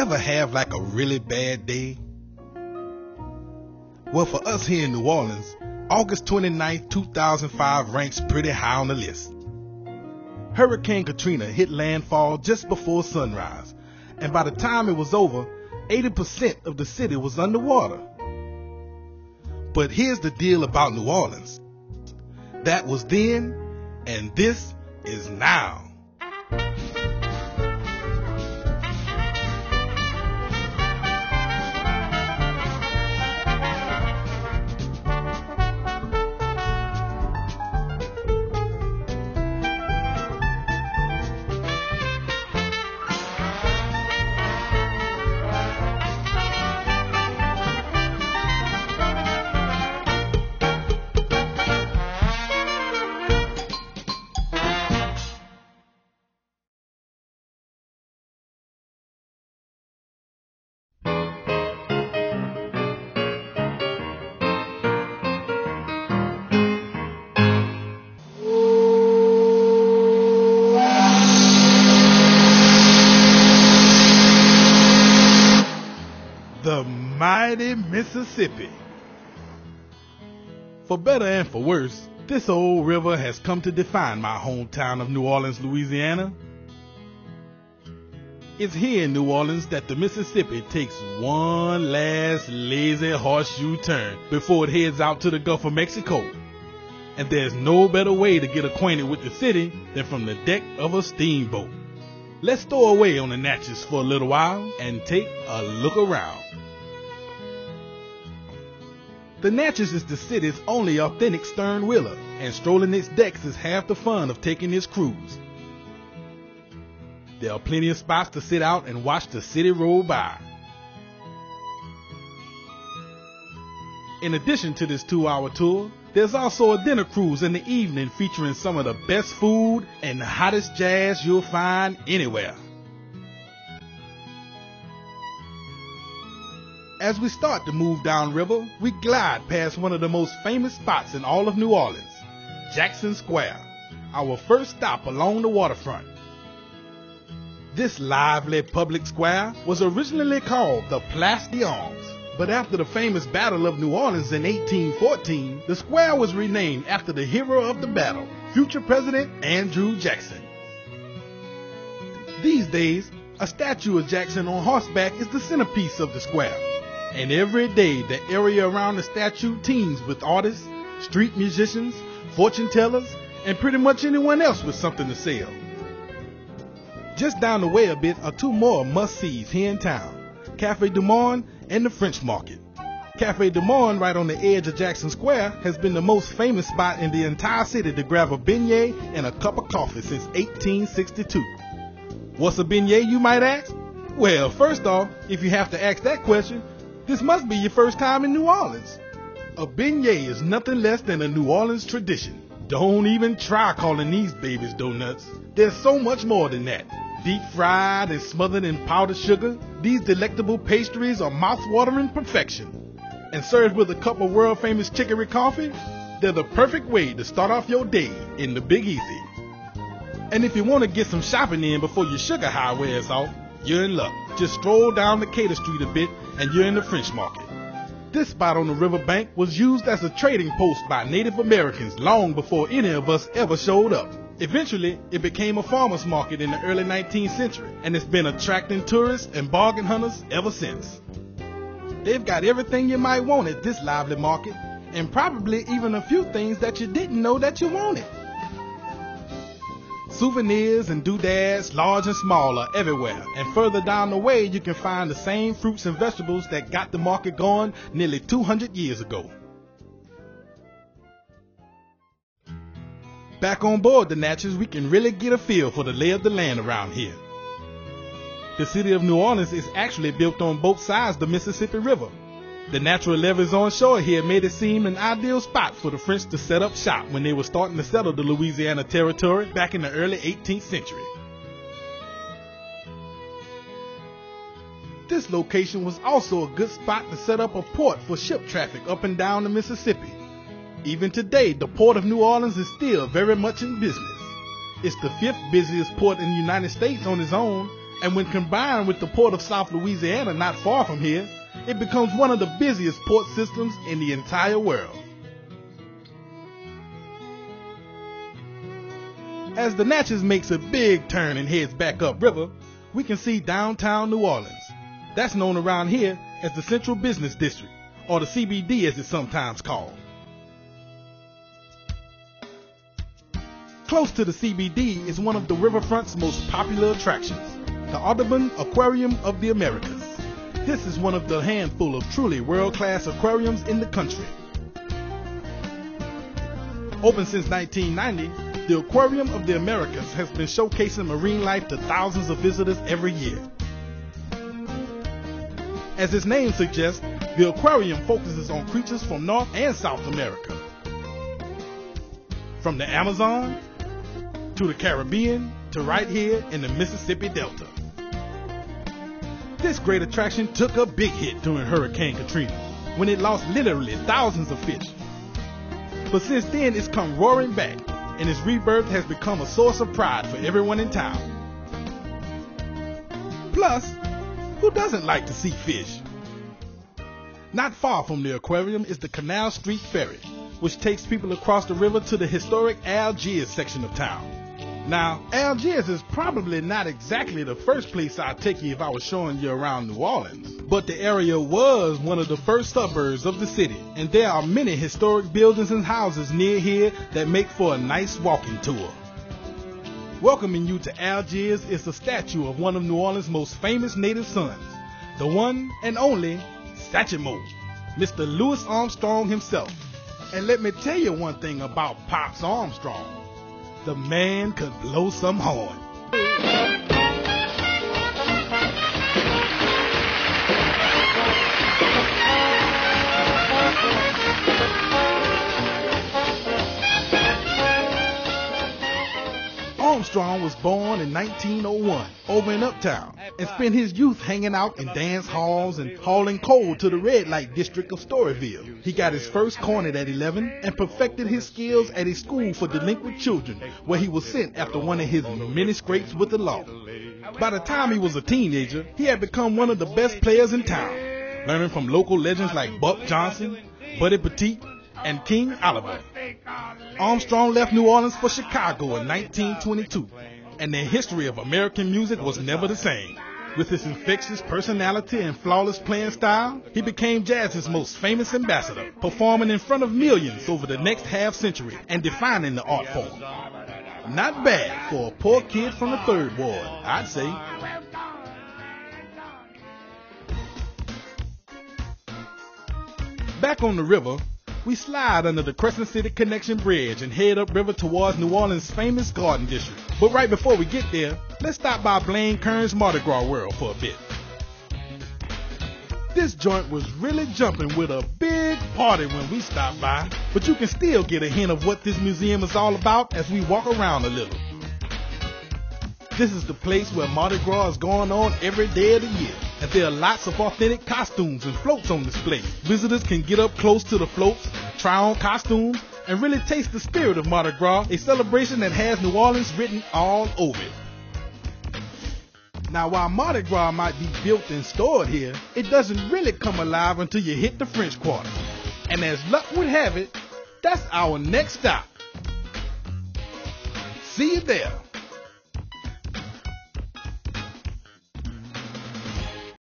ever have like a really bad day? Well, for us here in New Orleans, August 29, 2005 ranks pretty high on the list. Hurricane Katrina hit landfall just before sunrise, and by the time it was over, 80% of the city was underwater. But here's the deal about New Orleans. That was then, and this is now. The mighty Mississippi. For better and for worse, this old river has come to define my hometown of New Orleans, Louisiana. It's here in New Orleans that the Mississippi takes one last lazy horseshoe turn before it heads out to the Gulf of Mexico. And there's no better way to get acquainted with the city than from the deck of a steamboat. Let's stow away on the Natchez for a little while and take a look around. The Natchez is the city's only authentic stern wheeler, and strolling its decks is half the fun of taking this cruise. There are plenty of spots to sit out and watch the city roll by. In addition to this 2-hour tour, there's also a dinner cruise in the evening featuring some of the best food and the hottest jazz you'll find anywhere. As we start to move downriver, we glide past one of the most famous spots in all of New Orleans, Jackson Square, our first stop along the waterfront. This lively public square was originally called the Place d'Armes, but after the famous Battle of New Orleans in 1814, the square was renamed after the hero of the battle, future President Andrew Jackson. These days, a statue of Jackson on horseback is the centerpiece of the square. And every day, the area around the statue teems with artists, street musicians, fortune tellers, and pretty much anyone else with something to sell. Just down the way a bit are two more must-sees here in town, Café du Monde and the French Market. Café du Monde, right on the edge of Jackson Square, has been the most famous spot in the entire city to grab a beignet and a cup of coffee since 1862. What's a beignet, you might ask? Well, first off, if you have to ask that question, this must be your first time in New Orleans. A beignet is nothing less than a New Orleans tradition. Don't even try calling these babies donuts. There's so much more than that. Deep fried and smothered in powdered sugar, these delectable pastries are mouth-watering perfection. And served with a cup of world-famous chicory coffee, they're the perfect way to start off your day in the Big Easy. And if you want to get some shopping in before your sugar high wears off, you're in luck. Just stroll down Decatur Street a bit and you're in the French Market. This spot on the riverbank was used as a trading post by Native Americans long before any of us ever showed up. Eventually, it became a farmer's market in the early 19th century, and it's been attracting tourists and bargain hunters ever since. They've got everything you might want at this lively market, and probably even a few things that you didn't know that you wanted. Souvenirs and doodads, large and small, are everywhere, and further down the way you can find the same fruits and vegetables that got the market going nearly 200 years ago. Back on board the Natchez, we can really get a feel for the lay of the land around here. The city of New Orleans is actually built on both sides of the Mississippi River. The natural levees on shore here made it seem an ideal spot for the French to set up shop when they were starting to settle the Louisiana territory back in the early 18th century. This location was also a good spot to set up a port for ship traffic up and down the Mississippi. Even today, the Port of New Orleans is still very much in business. It's the 5th busiest port in the United States on its own, And when combined with the port of South Louisiana not far from here, it becomes one of the busiest port systems in the entire world. As the Natchez makes a big turn and heads back upriver, we can see downtown New Orleans. That's known around here as the Central Business District, or the CBD as it's sometimes called. Close to the CBD is one of the riverfront's most popular attractions, the Audubon Aquarium of the Americas. This is one of the handful of truly world-class aquariums in the country. Open since 1990, the Aquarium of the Americas has been showcasing marine life to thousands of visitors every year. As its name suggests, the aquarium focuses on creatures from North and South America. From the Amazon, to the Caribbean, to right here in the Mississippi Delta. This great attraction took a big hit during Hurricane Katrina, when it lost literally thousands of fish. But since then, it's come roaring back, and its rebirth has become a source of pride for everyone in town. Plus, who doesn't like to see fish? Not far from the aquarium is the Canal Street Ferry, which takes people across the river to the historic Algiers section of town. Now, Algiers is probably not exactly the first place I'd take you if I was showing you around New Orleans, but the area was one of the first suburbs of the city, and there are many historic buildings and houses near here that make for a nice walking tour. Welcoming you to Algiers is a statue of one of New Orleans' most famous native sons, the one and only Satchmo, Mr. Louis Armstrong himself. And let me tell you one thing about Pops Armstrong. The man could blow some horn. Armstrong was born in 1901 over in Uptown and spent his youth hanging out in dance halls and hauling coal to the red light district of Storyville. He got his first cornet at 11 and perfected his skills at a school for delinquent children, where he was sent after one of his many scrapes with the law. By the time he was a teenager, he had become one of the best players in town, learning from local legends like Buck Johnson, Buddy Petit, and King Oliver. Armstrong left New Orleans for Chicago in 1922, and the history of American music was never the same. With his infectious personality and flawless playing style, he became jazz's most famous ambassador, performing in front of millions over the next half-century and defining the art form. Not bad for a poor kid from the Third Ward, I'd say. Back on the river, we slide under the Crescent City Connection Bridge and head upriver towards New Orleans' famous Garden District. But right before we get there, let's stop by Blaine Kern's Mardi Gras World for a bit. This joint was really jumping with a big party when we stopped by, but you can still get a hint of what this museum is all about as we walk around a little. This is the place where Mardi Gras is going on every day of the year, and there are lots of authentic costumes and floats on display. Visitors can get up close to the floats, try on costumes, and really taste the spirit of Mardi Gras, a celebration that has New Orleans written all over it. Now, while Mardi Gras might be built and stored here, it doesn't really come alive until you hit the French Quarter. And as luck would have it, that's our next stop. See you there.